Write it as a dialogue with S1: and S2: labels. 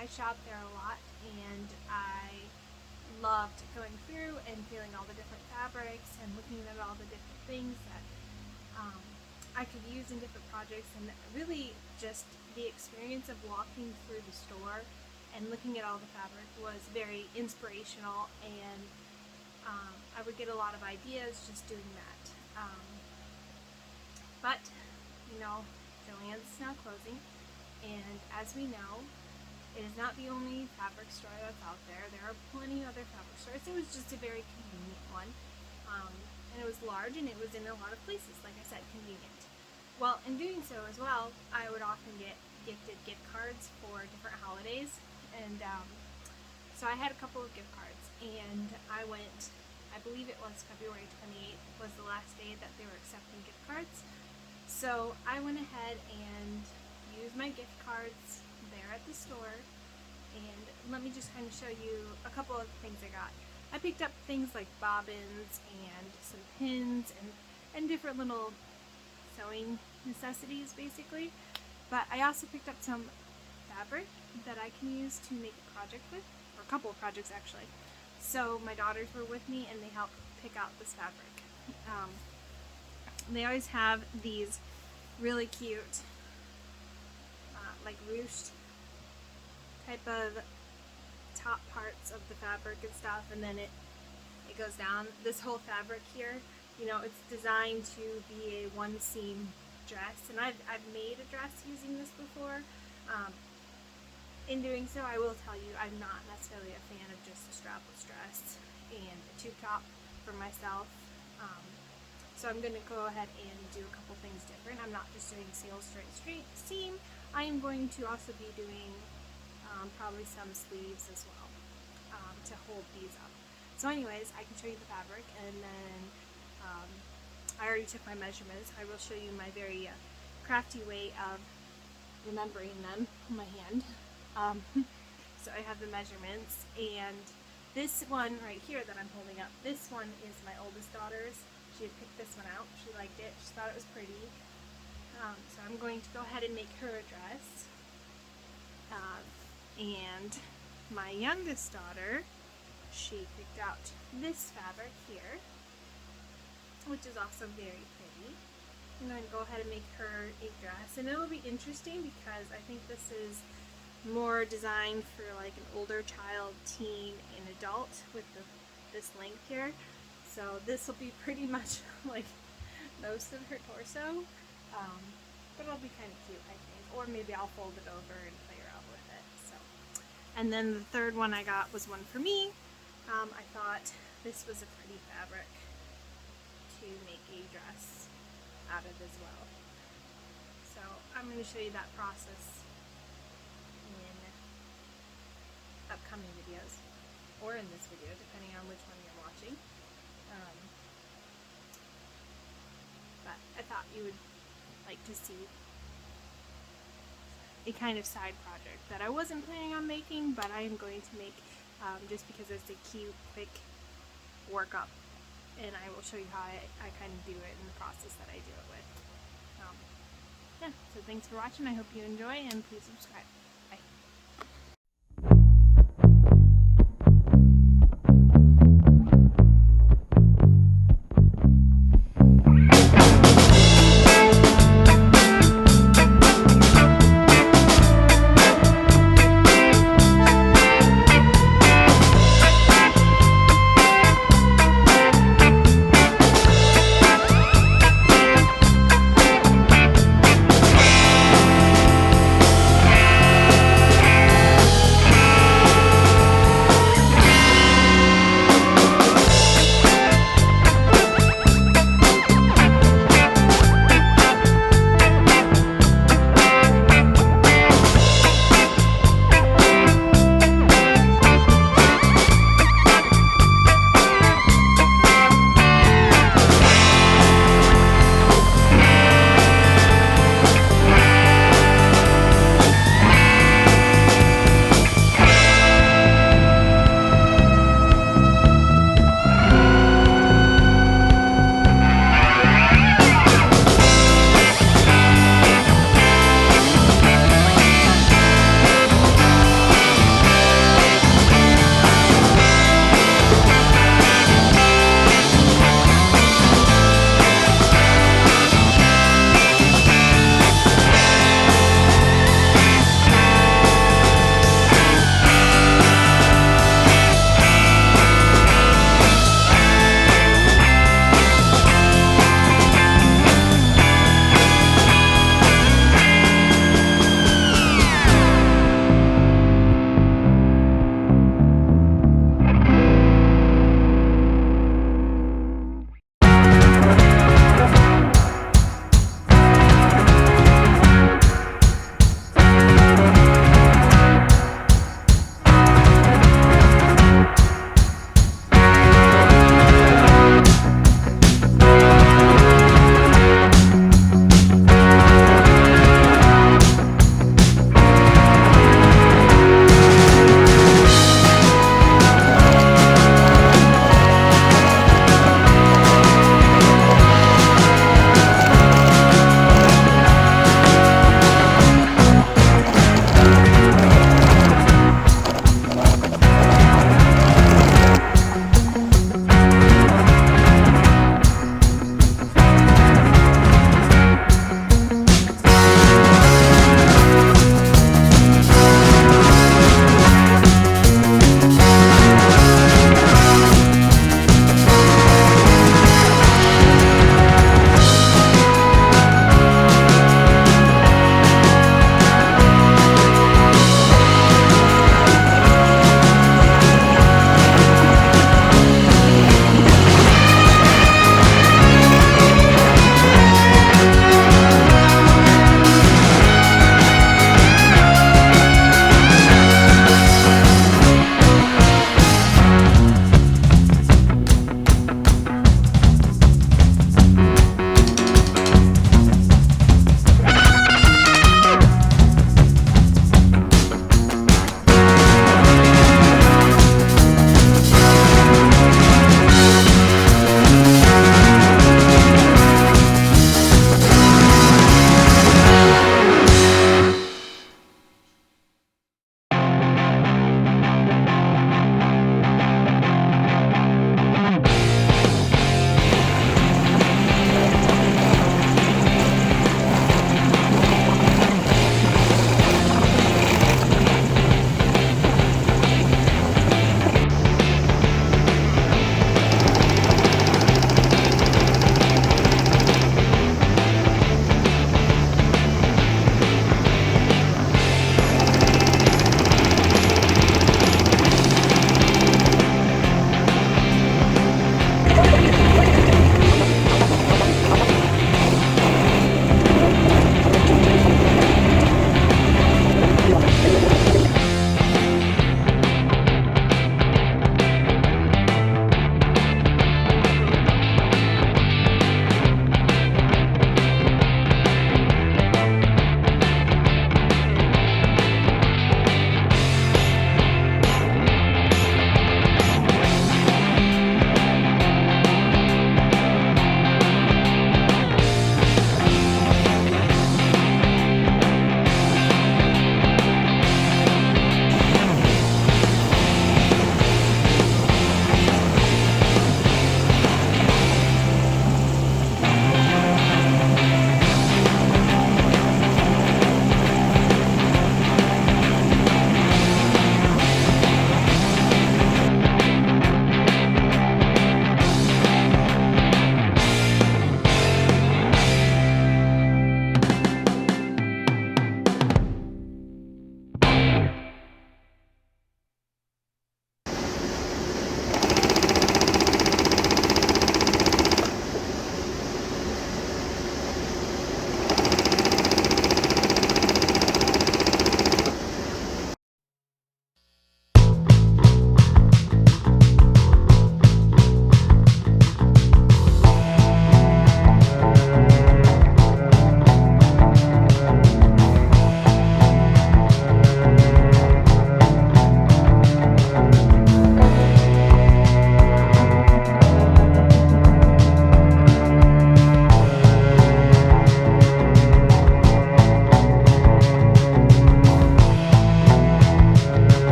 S1: I shop there a lot, and I loved going through and feeling all the different fabrics and looking at all the different things that I could use in different projects, and really just the experience of walking through the store and looking at all the fabric was very inspirational, and I would get a lot of ideas just doing that. But, you know, Joann's now closing, and as we know, it is not the only fabric store that's out there. There are plenty of other fabric stores. It was just a very convenient one. And it was large, and it was in a lot of places, like I said, convenient. Well, in doing so as well, I would often get gifted gift cards for different holidays. And so I had a couple of gift cards, and I went, I believe it was February 28th was the last day that they were accepting gift cards. So I went ahead and used my gift cards there at the store, and let me just kind of show you a couple of things I got. I picked up things like bobbins and some pins and different little sewing necessities basically, but I also picked up some fabric that I can use to make a project with, or a couple of projects actually. So my daughters were with me and they helped pick out this fabric. They always have these really cute like ruched type of top parts of the fabric and stuff, and then it goes down. This whole fabric here, you know, it's designed to be a one seam dress, and I've made a dress using this before. In doing so, I will tell you, I'm not necessarily a fan of just a strapless dress and a tube top for myself. So I'm going to go ahead and do a couple things different. I'm not just doing single straight seam. I am going to also be doing probably some sleeves as well to hold these up. So anyways, I can show you the fabric, and then I already took my measurements. I will show you my very crafty way of remembering them on my hand. So I have the measurements, and this one right here that I'm holding up, this one is my oldest daughter's. She had picked this one out. She liked it. She thought it was pretty. So I'm going to go ahead and make her a dress. And my youngest daughter, she picked out this fabric here, which is also very pretty. I'm going to go ahead and make her a dress, and it'll be interesting because I think this is more designed for like an older child, teen, and adult with this length here. So this will be pretty much like most of her torso, but it'll be kind of cute, I think. Or maybe I'll fold it over and play around with it. So, and then the third one I got was one for me. I thought this was a pretty fabric to make a dress out of as well. So I'm going to show you that process in upcoming videos, or in this video, depending on which one you're watching. But I thought you would like to see a kind of side project that I wasn't planning on making, but I am going to make just because it's a cute, quick workup, and I will show you how I kind of do it in the process that I do it with. Yeah, so thanks for watching. I hope you enjoy, and please subscribe.